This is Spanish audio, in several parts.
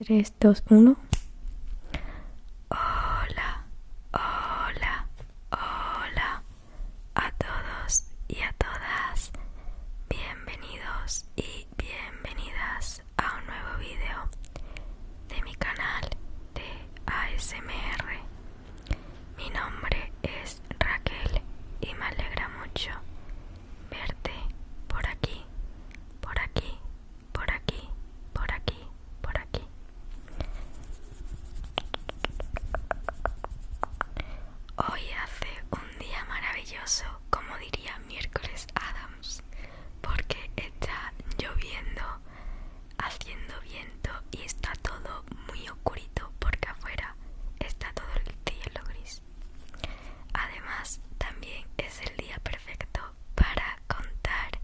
3, 2, 1. Hola, hola, hola a todos y a todas. Bienvenidos y bienvenidas a un nuevo vídeo de mi canal de ASMR. Mi nombre es Raquel y me alegra mucho verte por aquí, por aquí, por aquí, por aquí, por aquí. Hoy hace un día maravilloso, como diría miércoles Adams, porque está lloviendo, haciendo viento y está todo muy oscurito porque afuera está todo el cielo gris. Además, también es el día perfecto para contar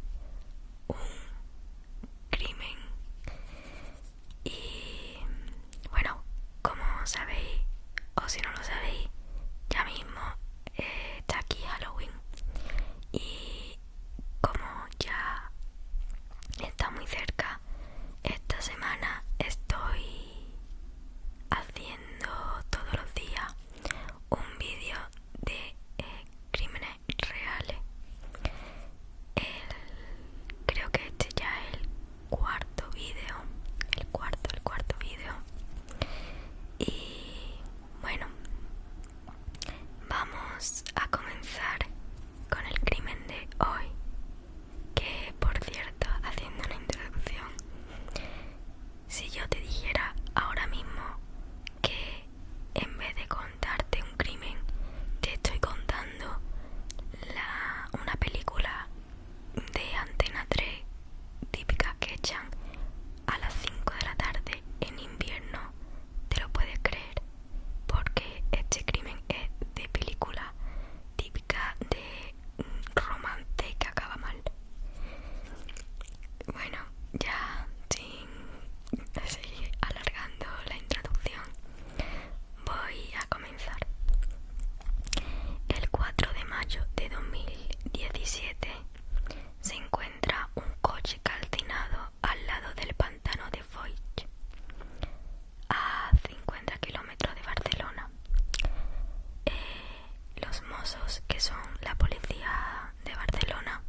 un crimen. Y bueno, como sabéis, o si no lo sabéis, ya mismo está aquí Halloween. Y como ya está muy cerca, esta semana estoy haciendo todos los días un vídeo de crímenes reales. Creo que este ya es el cuarto vídeo, el cuarto vídeo. Y bueno, vamos a comenzar con el crimen de hoy, que por cierto, haciendo una introducción, si yo te dijera ahora mismo que en vez de contarte un crimen te estoy contando una película de Antena 3 típica que echan a las 5 de la tarde en invierno, te lo puedes creer, porque este crimen es de película típica de romance que acaba mal. Bueno, ya sin seguir alargando la introducción, voy a comenzar. El 4 de mayo de 2017 se encuentra un coche calcinado al lado del pantano de Foix, a 50 kilómetros de Barcelona. Los Mossos, que son la policía de Barcelona,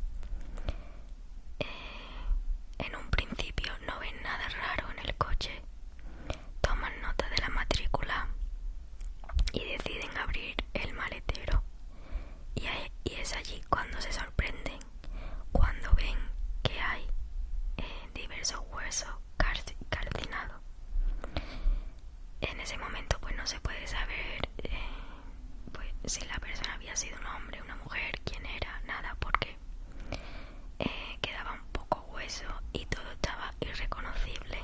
en un principio no ven nada raro en el coche, toman nota de la matrícula y deciden abrir el maletero. Y es allí cuando se sorprenden, cuando ven que hay diversos huesos calcinados. En ese momento pues no se puede saber pues si la persona había sido un hombre, una mujer, quién era, nada, porque quedaba un poco hueso y todo estaba irreconocible.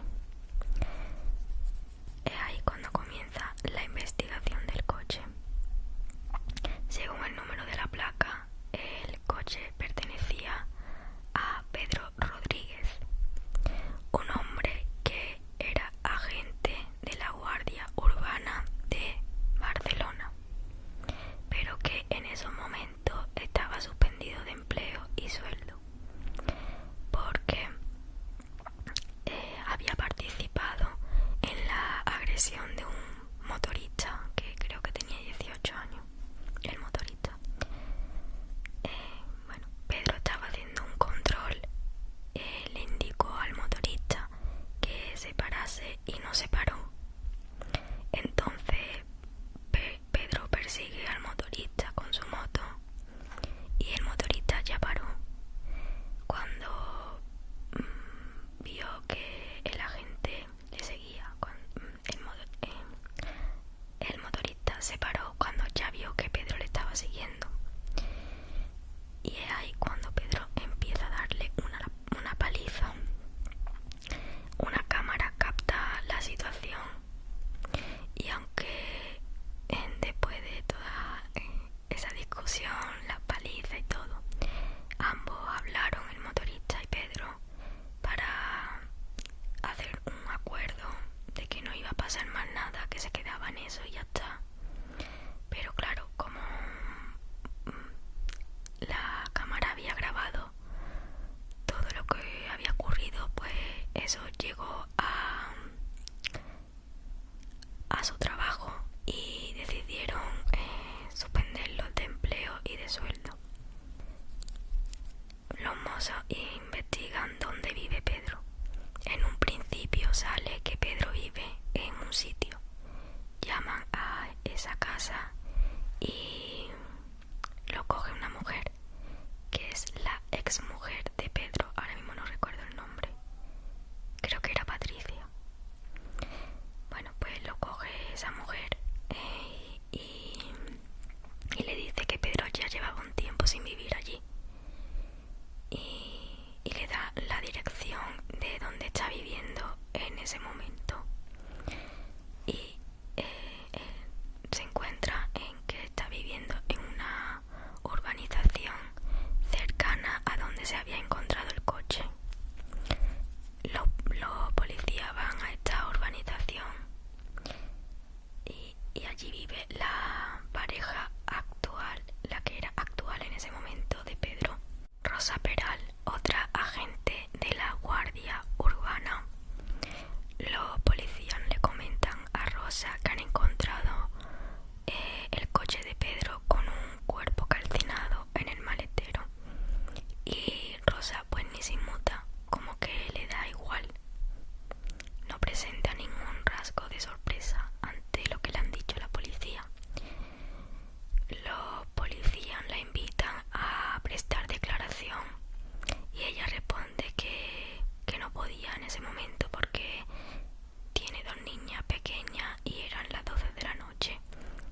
Es ahí cuando comienza la investigación del coche. Según el número de la placa, el coche pertenecía a Pedro Rodríguez, un hombre que era agente de la Guardia Urbana de Barcelona, pero que en esos momentos estaba suspendido de empleo y sueldo, porque había participado en la agresión de un motorista que creo que tenía 18 años, el motorista. Bueno, Pedro estaba haciendo un control, le indicó al motorista que se parase y no se paró. Entonces Pedro persigue al motorista con su moto y el motorista ya paró. Cuando vio que el agente le seguía, Rosa que han encontrado el coche de Pedro con un cuerpo calcinado en el maletero. Y Rosa pues ni se inmuta, como que le da igual. No presenta ningún rasgo de sorpresa ante lo que le han dicho la policía. Los policías la invitan a prestar declaración y ella responde que no podía en ese momento porque tiene dos niñas pequeñas y eran las 12 de la noche,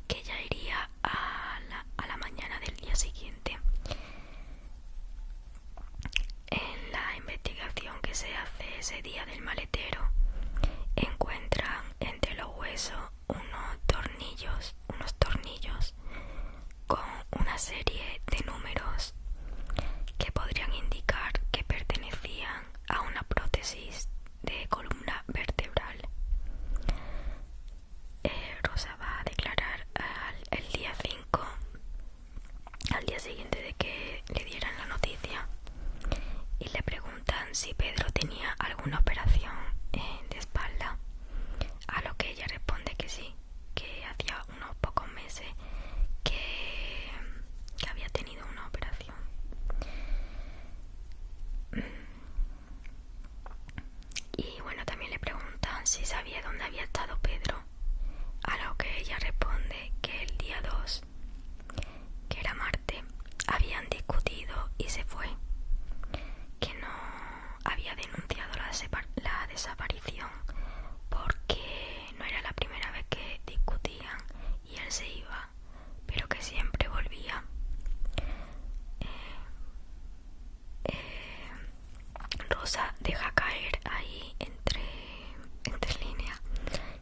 que ella iría a la mañana del día siguiente. En la investigación que se hace ese día del maletero, encuentran entre los huesos unos tornillos con una serie de números que podrían indicar que pertenecían a una prótesis de columna vertebral. Rosa va a declarar el día 5, al día siguiente de que le dieran la noticia, y le preguntan si Pedro tenía alguna operación de espalda, a lo que ella responde que sí, que hacía unos pocos meses que había tenido una operación. Y bueno, también le preguntan si sabía dónde había estado Pedro, a lo que ella responde que el día 2, que era martes, habían discutido y se fue, que no había denunciado la desaparición porque no era la primera vez que discutían y él se iba, pero que siempre volvía. Rosa deja caer ahí entre líneas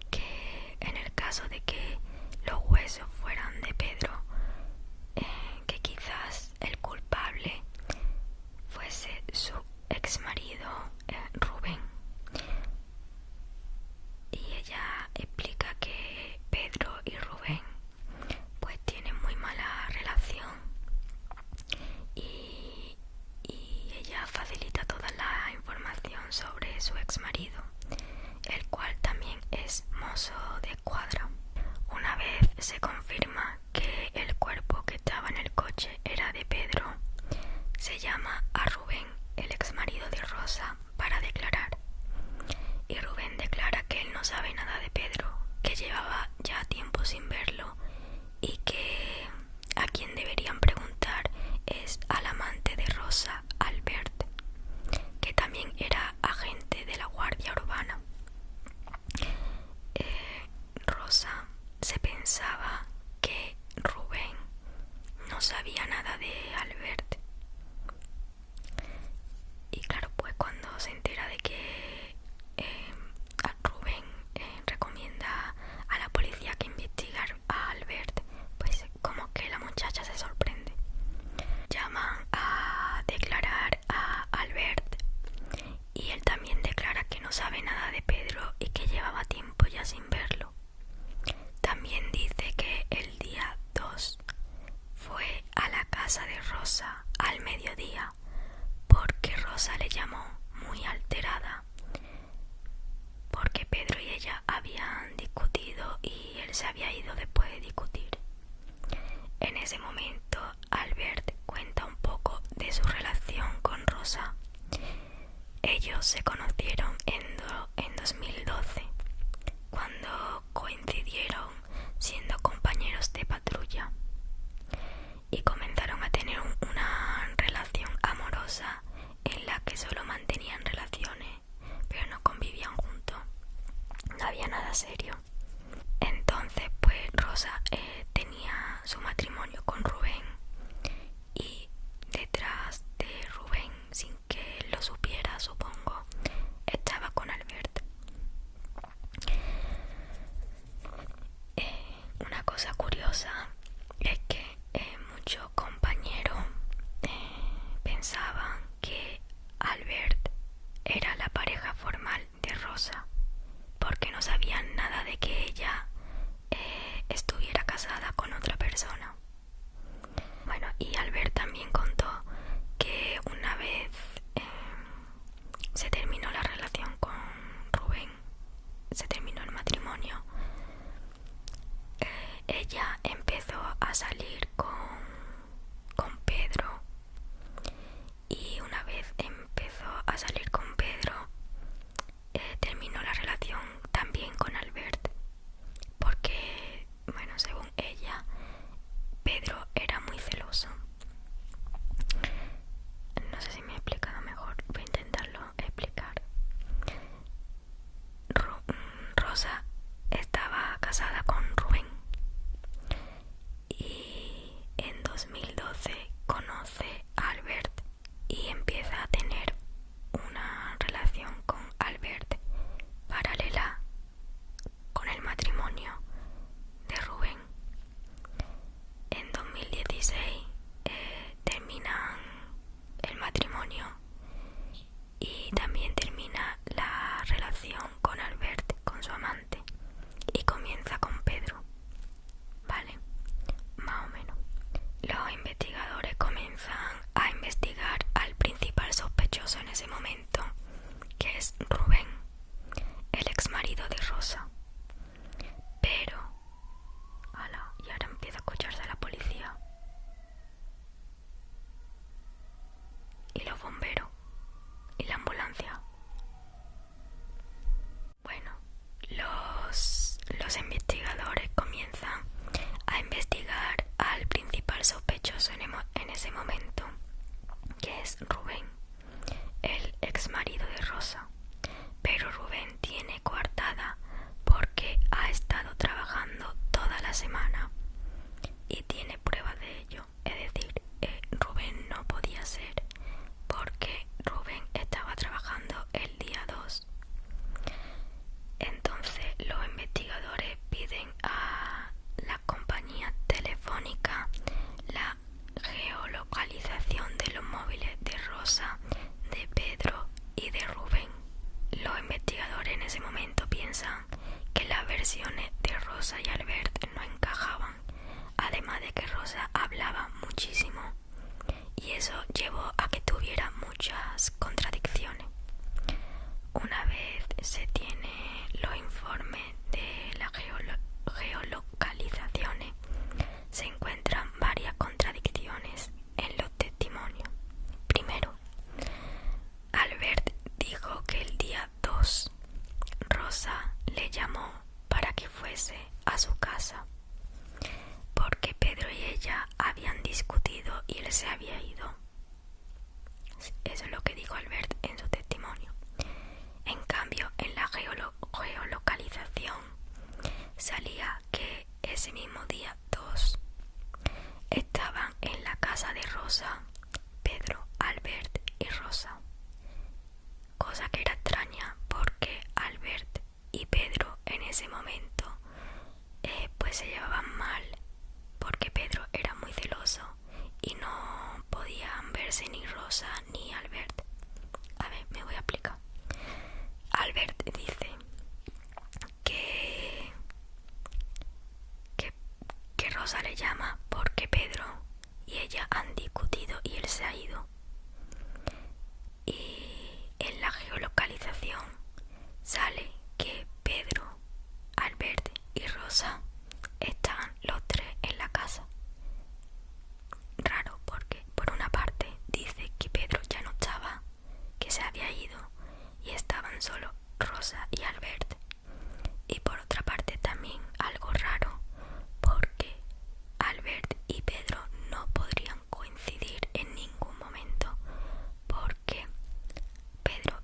que en el caso de que los huesos fueran de Pedro, que quizás el culpable fuese su exmarido Rubén. Y ella explica que Pedro y Rubén pues tienen muy mala relación y ella facilita toda la información sobre su exmarido, el cual también es mozo de escuadra. Una vez se confirma que el cuerpo que estaba en el coche era de Pedro, se llama a Rubén, el exmarido de Rosa, para declarar. Y Rubén declara que él no sabe nada de Pedro, que llevaba ya tiempo sin verlo y que a quien deberían preguntar es al amante de Rosa, Albert, que también era agente de la Guardia Urbana. Rosa se pensaba que Rubén no sabía nada de Albert. Y claro, pues cuando se entera de que Rubén recomienda a la policía que investigar a Albert, pues como que la muchacha se sorprende. Llaman a declarar a Albert y él también declara que no sabe nada de Pedro y que llevaba tiempo ya sin verlo. También dice que el día 2 fue a la casa de Rosa al mediodía porque Rosa le llamó muy alterada porque Pedro y ella habían discutido y él se había ido después de discutir. En ese momento Albert cuenta un poco de su relación con Rosa. Ellos se conocieron en 2012 cuando coincidieron siendo compañeros de patrulla y comenzaron a tener una relación amorosa en la que solo mantenían relaciones pero no convivían juntos, no había nada serio. Entonces pues Rosa tenía su matrimonio con Rubén y detrás de Rubén, sin que él lo supiera supongo, estaba con Albert. Una cosa curiosa es que muchos compañeros pensaban que Albert era la pareja formal de Rosa porque no sabían nada de que ella estuviera casada con otra persona. Bueno, y Albert también contó que ella empezó a salir con Pedro, y una vez empezó a salir con Pedro, terminó la relación también con Albert, porque, bueno, según ella, Pedro era muy celoso. No sé si me he explicado mejor, voy a intentarlo explicar. Rosa estaba casada con Rubén, y en 2012 conoce a Albert y empieza a tener una relación con Albert paralela con el matrimonio de Rubén. En 2016 terminan el matrimonio y también termina la relación con Albert, con su amante, y comienza con Pedro, ¿vale? Más o menos. Los investigadores comienzan a investigar al principal sospechoso en ese momento, que es Rubén, el ex marido de Rosa. Pero, ala, y ahora empieza a escucharse la policía y los bomberos y la ambulancia. Bueno, los investigadores comienzan a investigar al principal sospechoso en ese momento, que es Rubén, el ex marido de Rosa. Pero Rubén tiene coartada porque ha estado trabajando toda la semana y tiene pruebas de ello. Es decir, Rubén no podía ser, porque Rubén estaba trabajando el día 2. Entonces los investigadores piden a la compañía telefónica la geolocalización de los móviles de Rosa, de Pedro y de Rubén. Los investigadores en ese momento piensan que las versiones de Rosa y Albert no encajaban, además de que Rosa hablaba muchísimo, y eso llevó a que tuviera muchas contradicciones. Una vez se tiene los informes de las geolocalizaciones, se encuentran varias contradicciones en los testimonios. Primero, Albert dijo que el día 2 Rosa le llamó para que fuese a su casa, porque Pedro y ella habían discutido y él se había ido. Eso es lo que dijo Albert en su testimonio. En cambio, en la geolocalización salía que ese mismo día 2 estaban en la casa de Rosa, Pedro, Albert y Rosa. Cosa que era extraña, porque Albert y Pedro en ese momento pues se llevaban mal, porque Pedro era muy celoso y no podían verse ni Rosa ni Albert. A ver, me voy a explicar. Albert dice que Rosa le llama porque Pedro y ella han discutido y él se ha ido. Y en la geolocalización sale que Pedro, Albert y Rosa están los tres en la casa. Raro, porque por una parte dice que Pedro ya no estaba, que se había ido, y estaban solo Rosa y Albert. Y por otra parte también algo raro, porque Albert y Pedro no podrían coincidir en ningún momento, porque Pedro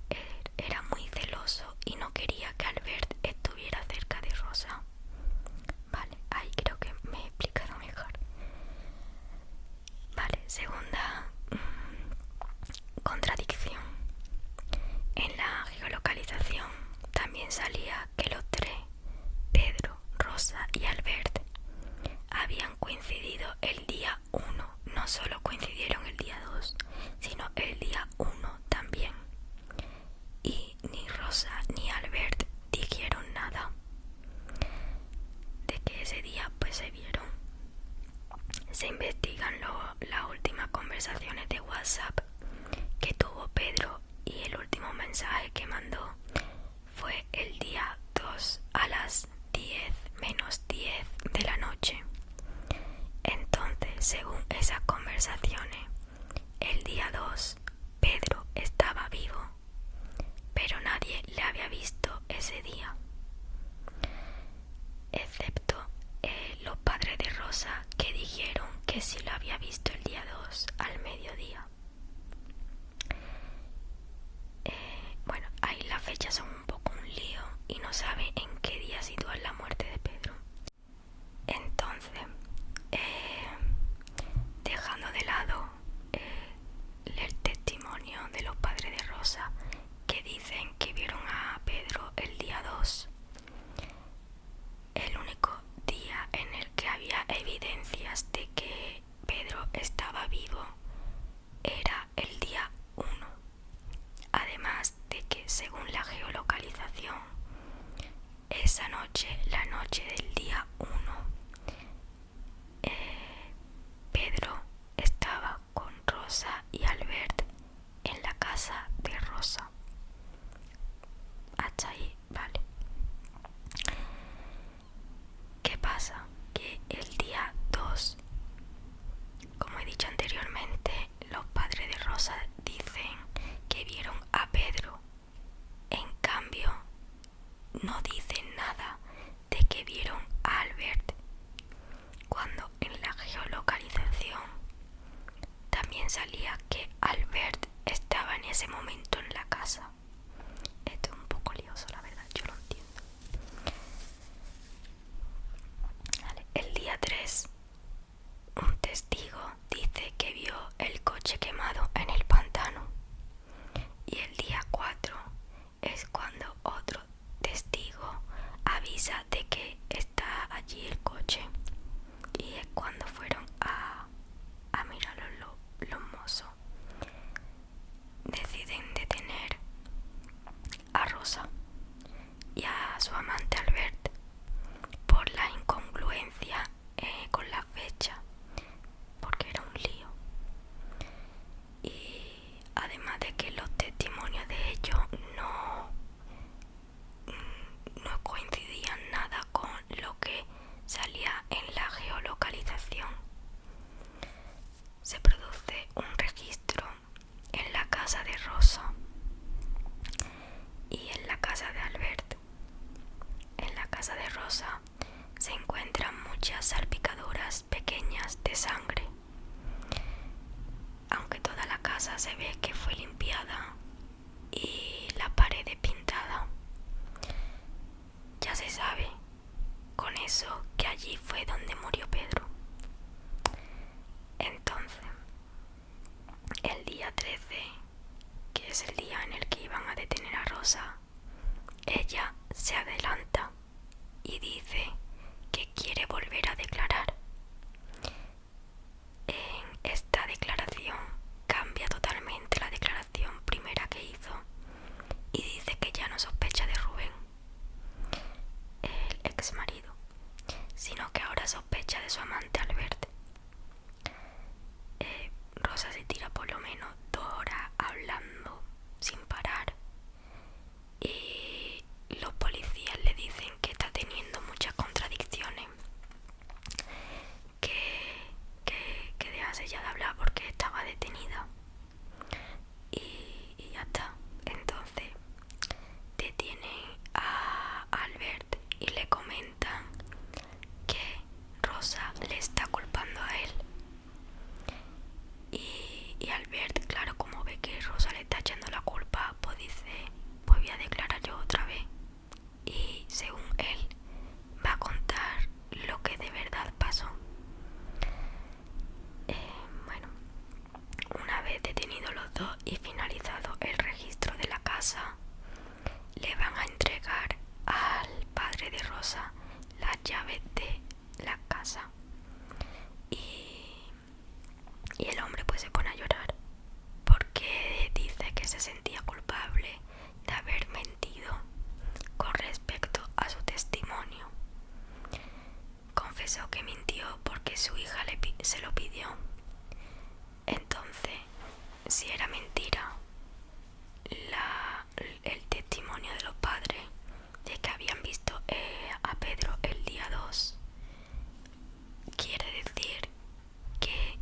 era muy celoso y no quería que Albert estuviera cerca de Rosa. Vale, ahí creo que me he explicado mejor. Vale, segunda contradicción. En la geolocalización también salía que los tres, Pedro, Rosa y Albert, habían coincidido el día 1. No solo coincidieron el día 2, sino el día 1 también. Y ni Rosa ni Albert dijeron nada de que ese día pues se vieron. Se investigan las últimas conversaciones de WhatsApp que tuvo Pedro, y el último mensaje que mandó fue el día 2 a las 10 menos 10 de la noche. según esas conversaciones, el día 2 Pedro estaba vivo, pero nadie le había visto ese día, excepto los padres de Rosa, que dijeron que sí lo había visto el día 2 al mediodía. Bueno, ahí las fechas son un poco un lío y no sabe en qué día situar la muerte de Pedro. Entonces, dejando de lado el testimonio de los padres de Rosa, que dicen que vieron a Pedro el día 2, el único día en el que había evidencias de que Pedro estaba vivo era el día 1. Además de que, según la geolocalización, esa noche, la noche del día 1, Pedro estaba con Rosa y Albert en la casa de Rosa. Hasta ahí, vale. ¿Qué pasa? Que el día 2, como he dicho anteriormente, los padres de Rosa dicen que vieron a Pedro. En cambio, no dicen nada de que vieron a Albert, cuando en la geolocalización también salía que Albert estaba en ese momento en la casa. Esto es un poco lioso, la verdad, yo lo entiendo. Vale. El día 3, un testigo dice que vio el coche quemado en el pantano. Y el día 4 es cuando otro testigo avisa de que está allí el coche. Y es cuando fueron a mirarlo los mozos. Deciden detener a Rosa y a su amante Albert por la incongruencia con la fecha, porque era un lío. Y además de que los testimonios de ellos no coincidían nada con lo que salía en la geolocalización, se produce un registro en la casa de Rosa y en la casa de Albert. En la casa de Rosa se encuentran muchas salpicaduras pequeñas de sangre, aunque toda la casa se ve que fue limpiada y la pared pintada. Ya se sabe con eso que allí fue donde murió Pedro. Entonces, el día 13, que es el día en el que iban a detener a Rosa, ella se adelanta y dice que quiere volver a declarar. En esta declaración cambia totalmente la declaración primera que hizo y dice que ya no sospecha de Rubén, el ex marido, sino que ahora sospecha de su amante Albert. Rosa se tira por lo menos 2 horas hablando sin parar y los policías le dicen que está teniendo muchas contradicciones, que dejase ya de hablar porque estaba detenida y ya está. Entonces detienen a Albert y le comentan que Rosa le está culpando a él. Y Albert, claro, como ve que Rosa le está echando la culpa, pues dice, pues voy a declarar yo otra vez. Y según él, va a contar lo que de verdad pasó. Bueno, una vez detenidos los dos y finalizado el registro de la casa, le van a entregar al padre de Rosa las llaves de la casa. Y el hombre pues se pone a llorar porque dice que se sentía culpable de haber mentido con respecto a su testimonio. Confesó que mintió porque su hija se lo pidió. Entonces, si era mentira el testimonio de los padres de que habían visto a Pedro el día 2, quiere decir que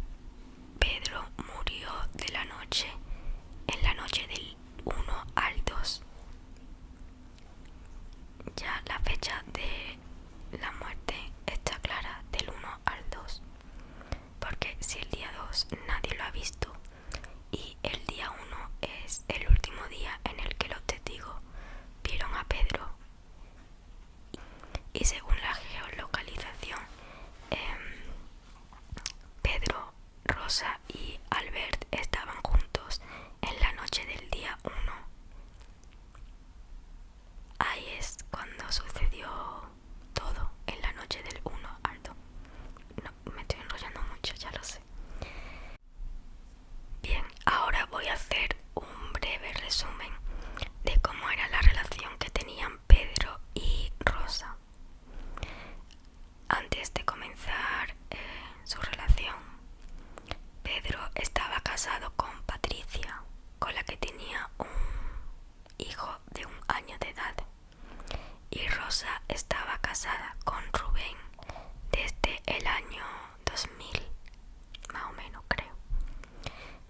y según la geolocalización, Pedro, Rosa y Albert estaban juntos en la noche del día 1. Ahí es cuando sucedió todo, en la noche del 1 al 2. No, me estoy enrollando mucho, ya lo sé. Bien, ahora voy a hacer un breve resumen de cómo era la relación que tenían Pedro y Rosa. Antes de comenzar su relación, Pedro estaba casado con Patricia, con la que tenía un hijo de 1 año de edad. Y Rosa estaba casada con Rubén desde el año 2000, más o menos creo.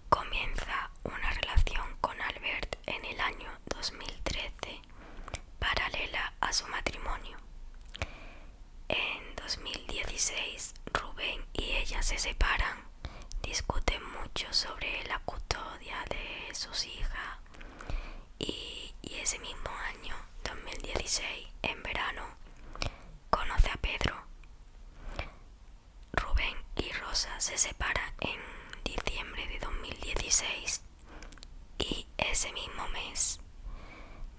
Comienza una relación con Albert en el año 2013, paralela a su matrimonio. En 2016, Rubén y ella se separan, discuten mucho sobre la custodia de sus hijas y ese mismo año, 2016, en verano, conoce a Pedro. Rubén y Rosa se separan en diciembre de 2016 y ese mismo mes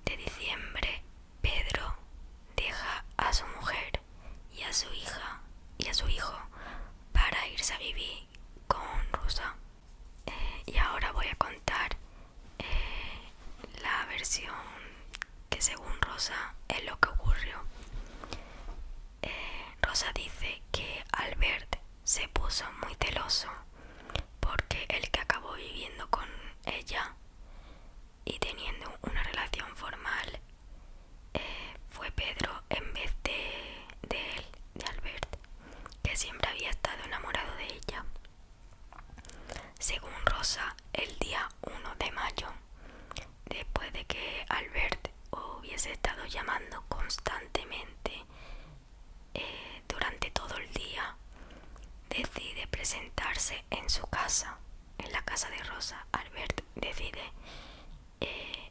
de diciembre Pedro deja a su mujer y a su hija y a su hijo para irse a vivir con Rosa. Y ahora voy a contar la versión que según Rosa es lo que ocurrió. Rosa dice que Albert se puso muy celoso porque el que acabó viviendo con ella y teniendo una relación formal fue Pedro en vez de él, de Albert, que siempre había estado enamorado de ella. Según Rosa, el día 1 de mayo, después de que Albert hubiese estado llamando constantemente durante todo el día, decide presentarse en su casa, en la casa de Rosa. Albert decide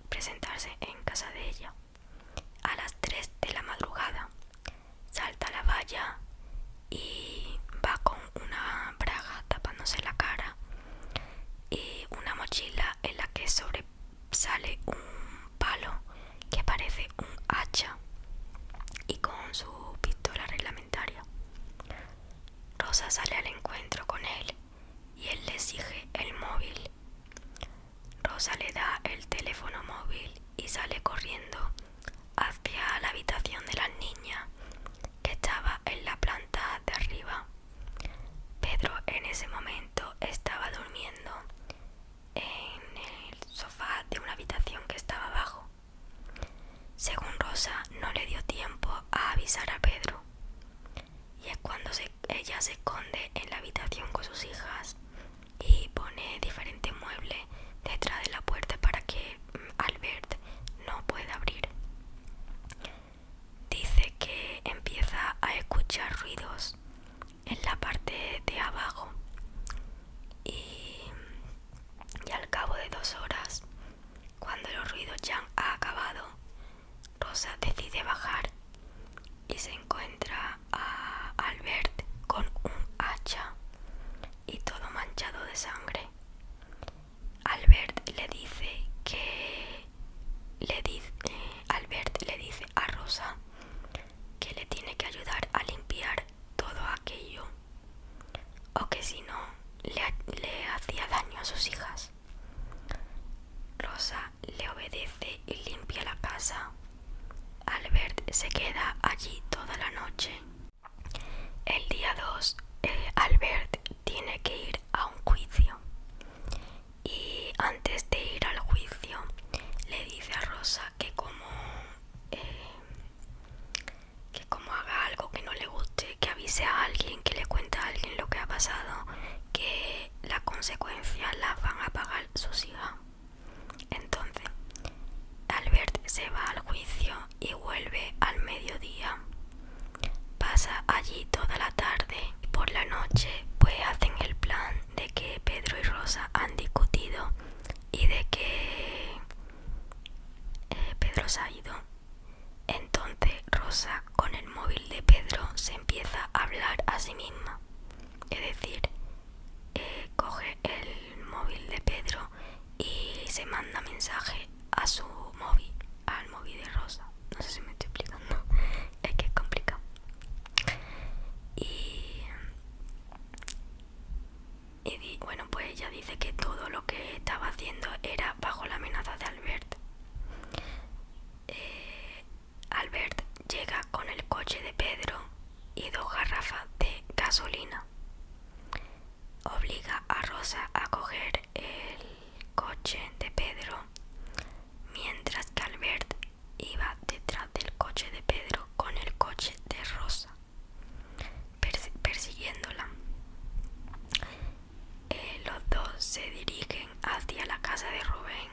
presentarse en casa de ella. A las 3 de la madrugada salta a la valla y va con una braga tapándose la cara y una mochila en la que sobresale un palo que parece un hacha y con su pistola reglamentaria. Rosa sale al encuentro con él y él le exige el móvil. Rosa le da el teléfono móvil y sale corriendo hacia la habitación de las niñas, que estaba en la planta de arriba. Pedro en ese momento estaba durmiendo en el sofá de una habitación que estaba abajo. Según Rosa, no le dio tiempo a avisar a Pedro, y es cuando ella se esconde en la habitación con sus hijas y pone diferentes muebles detrás de la puerta para que Albert no pueda abrir. Dice que empieza a escuchar ruidos en la parte de abajo y al cabo de 2 horas, cuando los ruidos ya han acabado, Rosa decide bajar y se encuentra a Albert con un hacha y todo manchado de sangre. Albert le dice a Rosa que le tiene que ayudar a limpiar todo aquello, o que si no le hacía daño a sus hijas. Rosa le obedece y limpia la casa. Albert se queda allí toda la noche. El día 2, Albert tiene que ir a un juicio y antes de ir al juicio le dice a Rosa que como haga algo que no le guste, que avise a alguien, que le cuente a alguien lo que ha pasado, que las consecuencias las van a pagar sus hijas. Entonces Albert se va al juicio y vuelve al mediodía. Pasa allí toda la tarde y por la noche pues hacen el plan de que Pedro y Rosa han discutido y de que Pedro se ha ido. Entonces Rosa, con el móvil de gasolina. Obliga a Rosa a coger el coche de Pedro, mientras que Albert iba detrás del coche de Pedro con el coche de Rosa, persiguiéndola. Los dos se dirigen hacia la casa de Rubén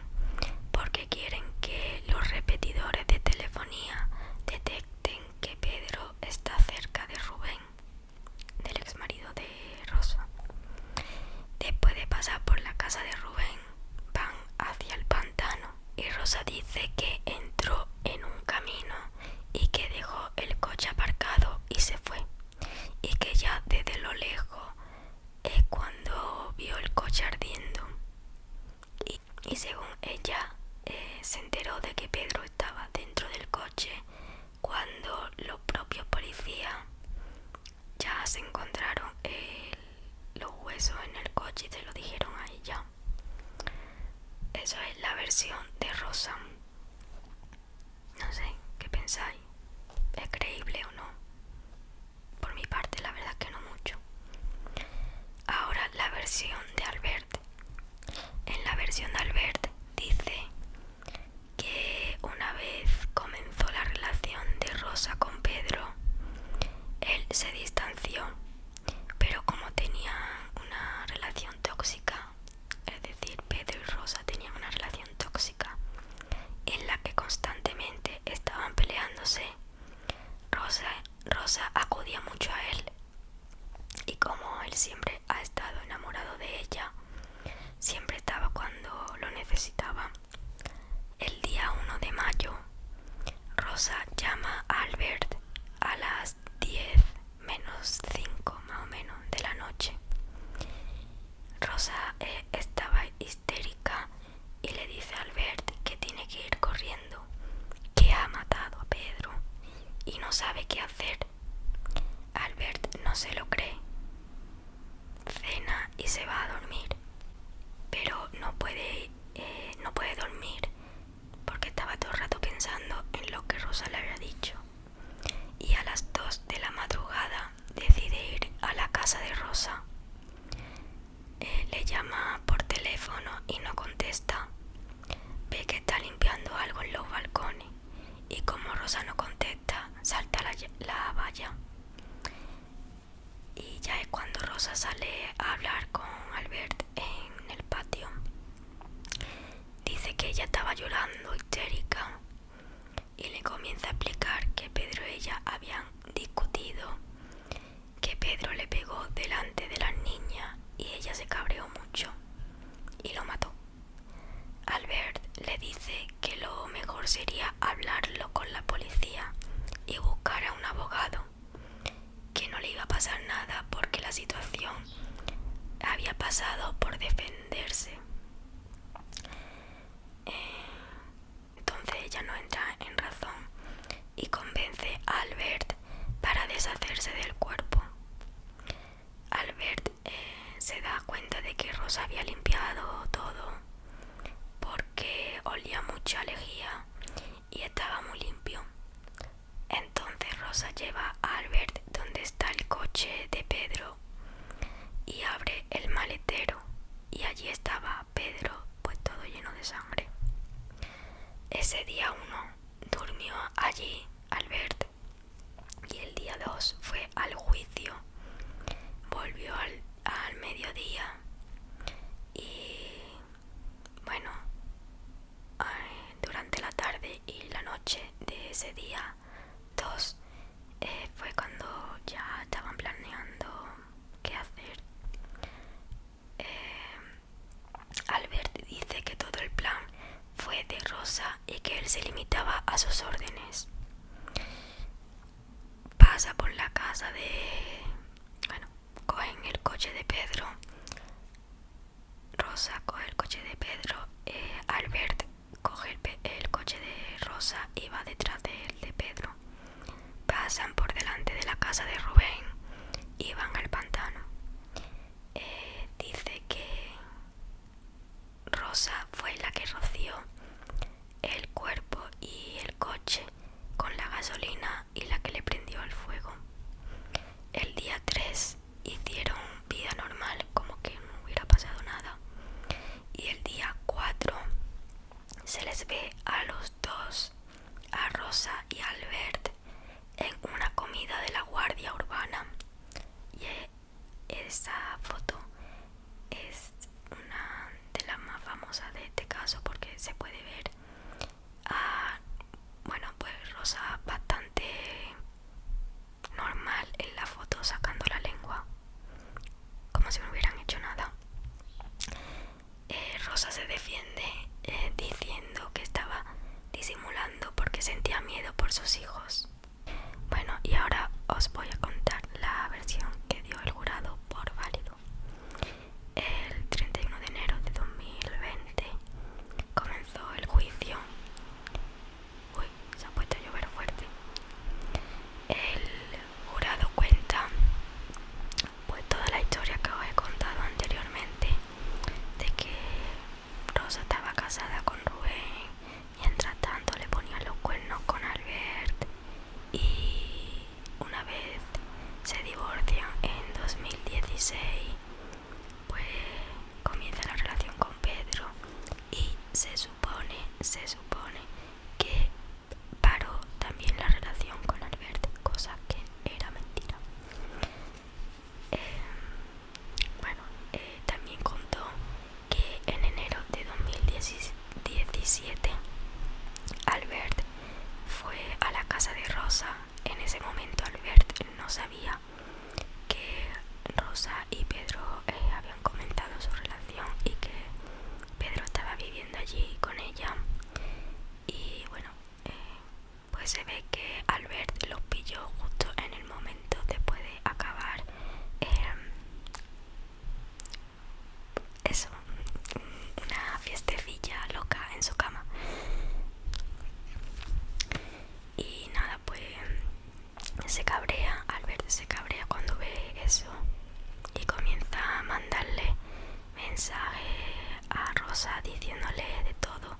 porque quieren que los repetidores de telefonía detecten que Pedro está cerca de Rubén, del exmarido de Rosa. Después de pasar por la casa de Rubén, van hacia el pantano y Rosa dice que entró en un camino y que dejó el coche aparcado y se fue, y que ya desde lo lejos es cuando vio el coche ardiendo, y según ella se enteró de que Pedro estaba dentro del coche cuando los propios policías ya se encontraron los huesos en el coche y se lo dijeron a ella. Eso es la versión de Rosa. No sé, ¿qué pensáis? ¿Es creíble o no? Por mi parte, la verdad es que no mucho. Ahora la versión de Albert. En la versión de Albert dice que una vez comenzó la relación de Rosa con Pedro, él se distanció, pero como tenían una relación tóxica, es decir, Pedro y Rosa tenían una relación tóxica en la que constantemente estaban peleándose, Rosa acudía mucho a él, y como él siempre ha estado enamorado de ella, siempre estaba cuando lo necesitaba. El día 1 de mayo, Rosa llama a Albert a las 10 menos 5 más o menos de la noche. Rosa estaba histérica y le dice a Albert que tiene que ir corriendo, que ha matado a Pedro y no sabe qué hacer. Albert no se lo cree, cena y se va a dormir, pero no puede dormir porque estaba todo el rato pensando en lo que Rosa le había dicho, y a las 2 de la madrugada decide ir a la casa de Rosa. Le llama por teléfono y no contesta. Ve que está limpiando algo en los balcones y como Rosa no contesta, salta la valla. Y ya es cuando Rosa sale a hablar con Albert en el patio. Dice que ella estaba llorando histérica y le comienza a explicar que Pedro y ella habían discutido, que Pedro le pegó delante de las niñas y ella se cabreó mucho y lo mató. Albert le dice que lo mejor sería hablarlo con la policía y buscar a un abogado, que no le iba a pasar nada porque la situación había pasado por defenderse. Entonces ella no entra en razón y convence a Albert para deshacerse del cuerpo. Albert se da cuenta de que Rosa había limpiado todo porque olía mucha lejía y estaba muy limpio. Entonces Rosa lleva a Albert donde está el coche de Pedro y abre el maletero, y allí estaba Pedro, pues todo lleno de sangre. Ese día 1 durmió allí Albert y el día 2 fue al juicio. Volvió al mediodía y bueno, durante la tarde y la noche de ese día 2 fue cuando ya estaban planeando qué hacer. Albert dice que todo el plan fue de Rosa y que él se limitaba a sus órdenes. Pasa por la casa cogen el coche de Pedro. Rosa coge el coche de Pedro, Albert coge el coche de Rosa y va detrás de Pedro. Pasan por delante de la casa de Rubén y van al pantano. Dice que Rosa fue la que roció el cuerpo y el coche con la gasolina y la que le prendió el fuego. El día 3 2016 pues comienza la relación con Pedro y se supone que paró también la relación con Albert, cosa que era mentira. Bueno, también contó que en enero de 2017 Albert fue a la casa de Rosa. En ese momento Albert no sabía que Rosa y Pedro habían comentado su relación y que Pedro estaba viviendo allí con ella. Y bueno, pues se ve que Albert los pilló justo en el momento después de acabar eso, una fiestecilla loca en su cama. Y nada, pues Albert se cabrea cuando ve eso y comienza a mandarle mensajes a Rosa diciéndole de todo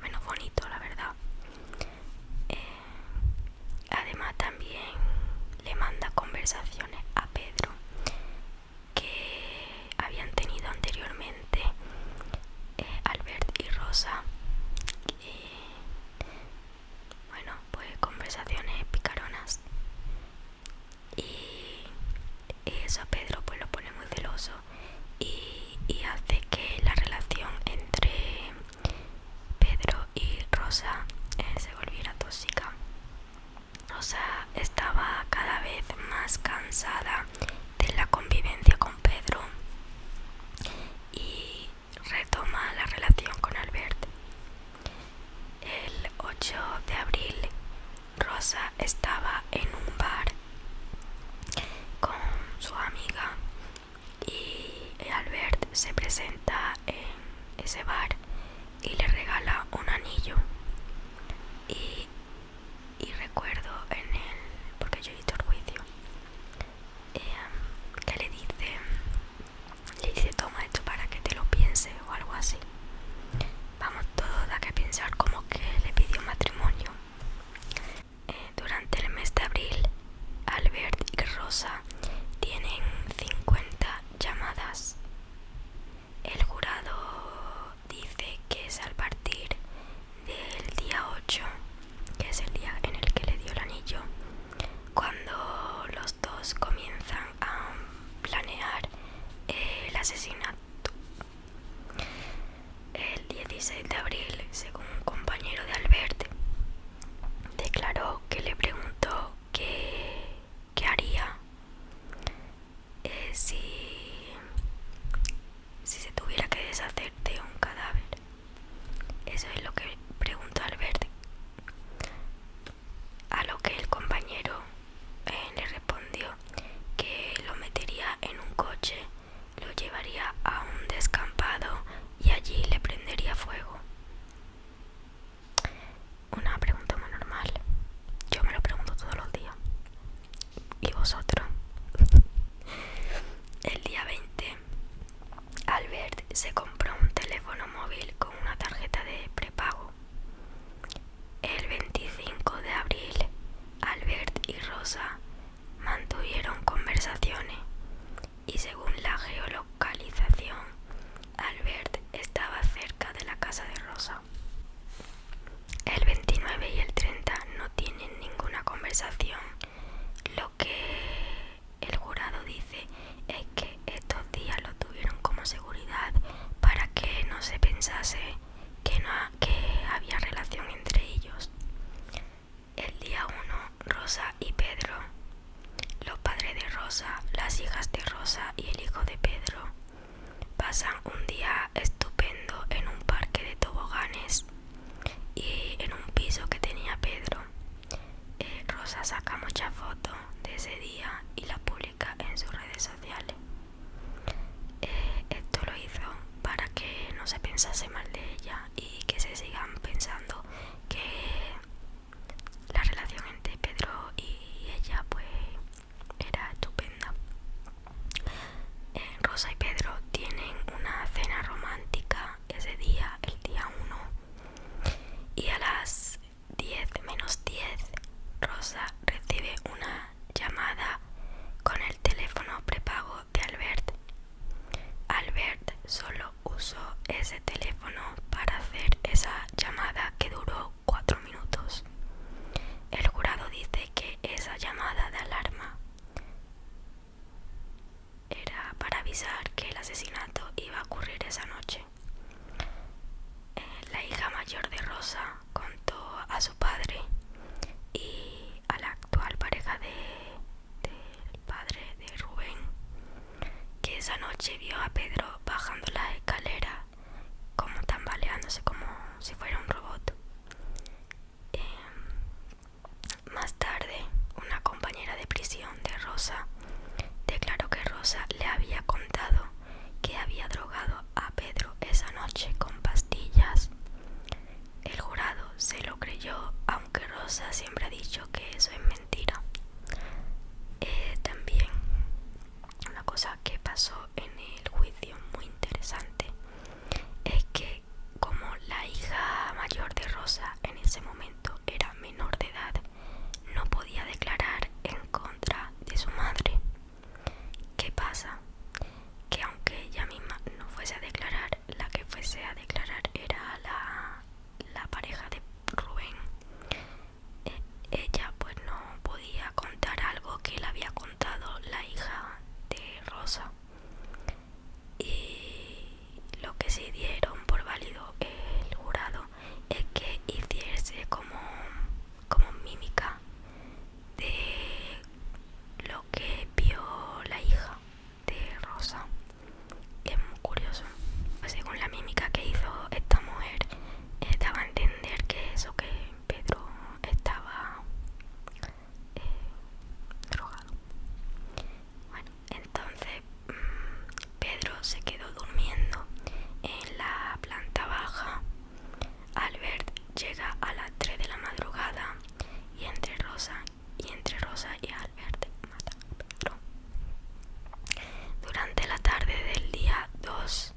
menos bonito, la verdad. Además también le manda conversaciones a Pedro que habían tenido anteriormente Albert y Rosa. Bueno, pues conversaciones picaronas. Y eso a Pedro pues lo pone muy celoso y hace que la relación entre Pedro y Rosa se volviera tóxica. Rosa estaba cada vez más cansada de la convivencia con Pedro y retoma la relación con Albert. El 8 de abril, Rosa estaba en un bar con su amiga y Albert se presenta en ese bar y le regala un anillo. Y recuerdo porque yo he visto el juicio, que le dice toma esto para que te lo pienses o algo así. Vamos, todo da que pensar como que le pidió matrimonio. Durante el mes de abril, Albert y Rosa tienen 50 llamadas. El jurado dice que es al partir del día 8, que es el día en el que le dio el anillo, cuando los dos comienzan a planear el asesinato. El 16 de abril, según un compañero de Albert, declaró que le preguntó qué haría si se tuviera que deshacer de un cadáver. Eso es lo que preguntó Albert, a lo que el compañero le respondió que lo metería en un coche, lo llevaría a un descampado y allí le prendería fuego. Una pregunta muy normal. Yo me lo pregunto todos los días. ¿Y vosotros? El día 20, Albert se compró un teléfono móvil con una tarjeta de prepago. El 25 de abril, Albert y Rosa mantuvieron conversaciones y según la geolocalización, Albert estaba cerca de la casa de Rosa. El 29 y el 30 no tienen ninguna conversación. Lo que el jurado dice es que estos días lo tuvieron como seguridad para que no se pensase que había relación entre ellos. El día 1, Rosa y Pedro, los padres de Rosa, las hijas de Rosa y el hijo de Pedro, pasan un día estupendo en un parque de toboganes y en un piso que tenía Pedro. Rosa saca muchas fotos de ese día y la publica en sus redes sociales. Esto lo hizo para que no se pensase mal de ella y que se sigan pensando que la relación entre Pedro y ella pues era estupenda. Rosa y Pedro tienen una cena romántica ese día, el día 1, y a las 10 menos 10 Rosa recibe una noche vio a Pedro bajando las escaleras, como tambaleándose como si fuera un robot. Más tarde, una compañera de prisión de Rosa declaró que Rosa le había contado que había drogado a Pedro esa noche con pastillas. El jurado se lo creyó, aunque Rosa siempre ha dicho que eso es mentira. También una cosa que pasó en el juicio muy interesante es que como la hija mayor de Rosa en ese momento era menor de edad, no podía declarar en contra de su madre. ¿Qué pasa? Que aunque ella misma no fuese a declarar, la que fuese a declarar era la pareja de Rubén. Ella pues no podía contar algo que le había contado la hija de Rosa. Y lo que sí dieron por válido el jurado es que hiciese como mímica de lo que vio la hija de Rosa. Es muy curioso. Pues según la mímica que hizo esta mujer, daba a entender que eso, que Pedro estaba drogado. Bueno, entonces Pedro se quedó durmiendo en la planta baja. Albert llega a las 3 de la madrugada y entre Rosa y Albert mata a Pedro. Durante la tarde del día 2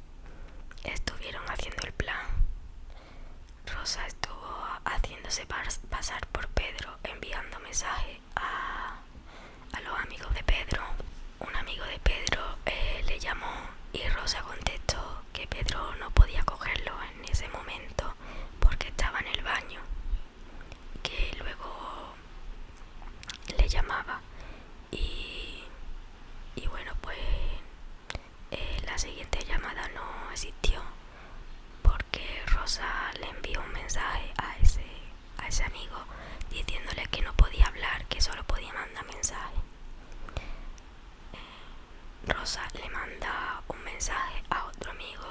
estuvieron haciendo el plan. Rosa estuvo haciéndose pasar por Pedro, enviando mensajes a los amigos de Pedro. Un amigo de Pedro le llamó y Rosa contestó que Pedro no podía cogerlo en ese momento porque estaba en el baño, que luego le llamaba. Y bueno, pues la siguiente llamada no existió porque Rosa le envió un mensaje a ese amigo diciéndole que no podía hablar, que solo podía mandar mensajes. Rosa le manda un mensaje a otro amigo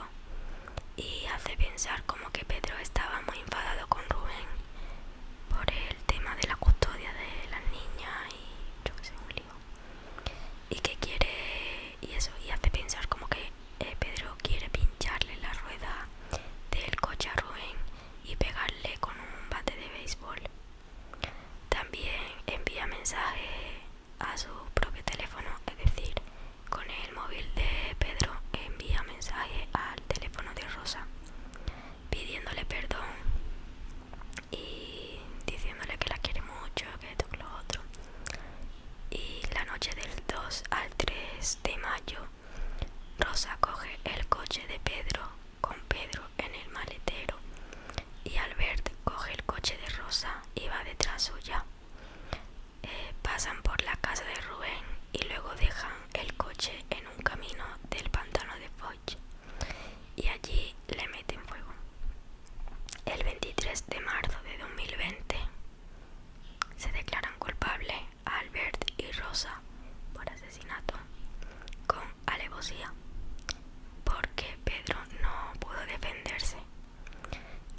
y hace pensar como que Pedro estaba muy enfadado con Rubén por el tema de la custodia de las niñas y yo que sé, un lío. Y que quiere, y eso, y hace pensar como que Pedro quiere pincharle la rueda del coche a Rubén y pegarle con un bate de béisbol. También envía mensajes a su propio teléfono, es decir, con el móvil de Pedro envía mensaje al teléfono de Rosa pidiéndole perdón y diciéndole que la quiere mucho, que esto, que lo otro. Y la noche del 2 al 3 de mayo, Rosa coge el coche de Pedro con Pedro en el maletero y Albert coge el coche de Rosa y va detrás suya. Pasan por la casa de Rubén y luego dejan el coche en un camino del pantano de Foch y allí le meten fuego. El 23 de marzo de 2020 se declaran culpables a Albert y Rosa por asesinato con alevosía porque Pedro no pudo defenderse.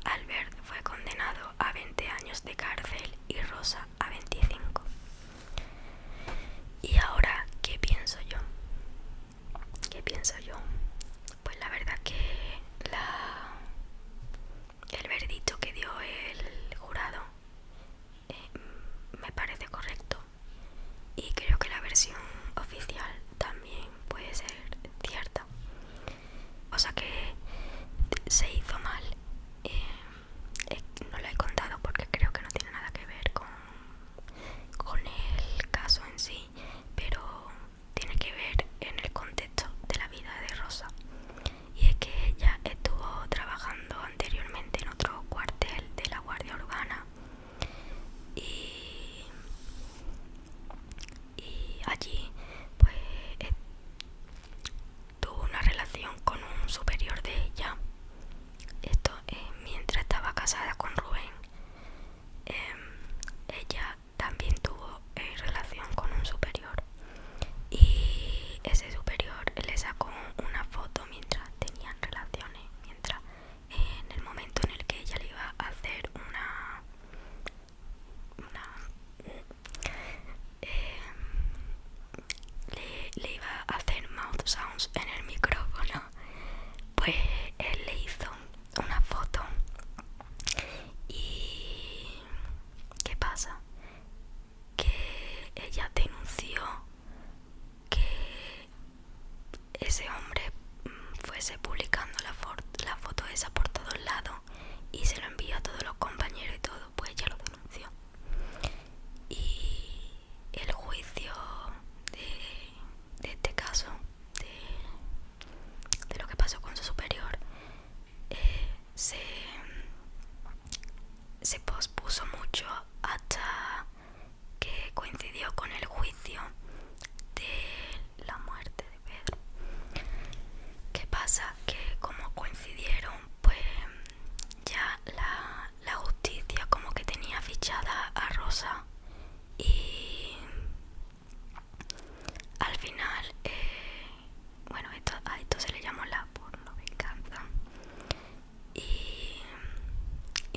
Albert fue condenado a 20 años de cárcel y Rosa a 25. ¿Y ahora qué pienso yo? ¿Qué pienso yo? Pues la verdad que el veredicto que dio el jurado me parece correcto y creo que la versión oficial también puede ser cierta. O sea que se hizo mal. No la he contado porque creo que no tiene nada que ver con el caso en sí, pero tiene que ver en el contexto de la vida de Rosa. Y es que ella estuvo trabajando anteriormente en otro cuartel de la Guardia Urbana y allí pues tuvo una relación con un superior de ella. Esto mientras estaba casada con Rubén. Ella también tuvo relación con un superior y ese superior le sacó ella denunció que ese hombre fuese publicando la foto esa por todos lados y se lo envió a todos los compañeros y todo, pues ella lo denunció. Y el juicio de este caso, de lo que pasó con su superior, se pospuso mucho hasta que coincidió con el juicio de la muerte de Pedro. ¿Qué pasa? Que como coincidieron, pues ya la justicia como que tenía fichada a Rosa y al final, bueno, a esto se le llamó la porno venganza. Y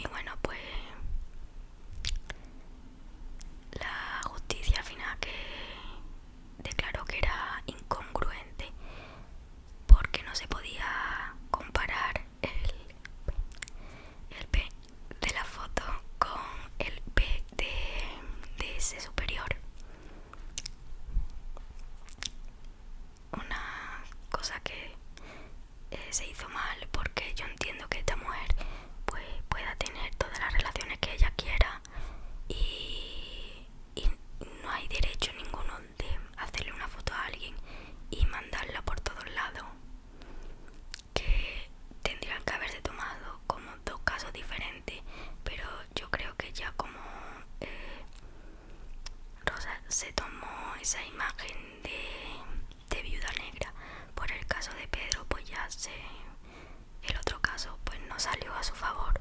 bueno, pues la justicia al final que declaró que era incongruente porque no se podía comparar el P de la foto con el P de ese superior. Una cosa que se hizo mal, porque yo entiendo que esta mujer pues pueda tener todas las relaciones que ella quiera y no hay derecho ninguno de hacerle una foto a alguien y mandarla por todos lados, que tendrían que haberse tomado como dos casos diferentes, pero yo creo que ya como Rosa se tomó esa imagen de viuda negra por el caso de Pedro, pues ya el otro caso pues no salió a su favor.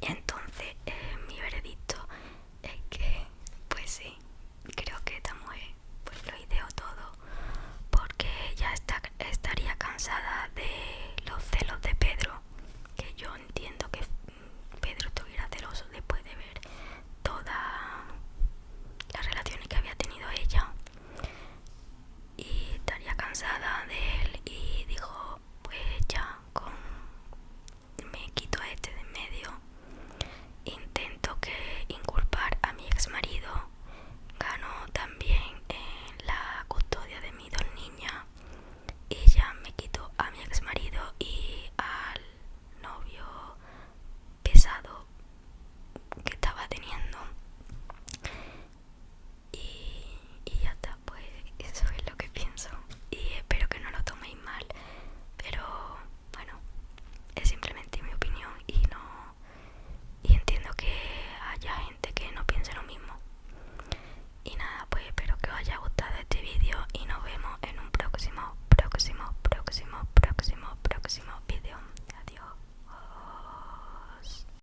Y entonces mi veredicto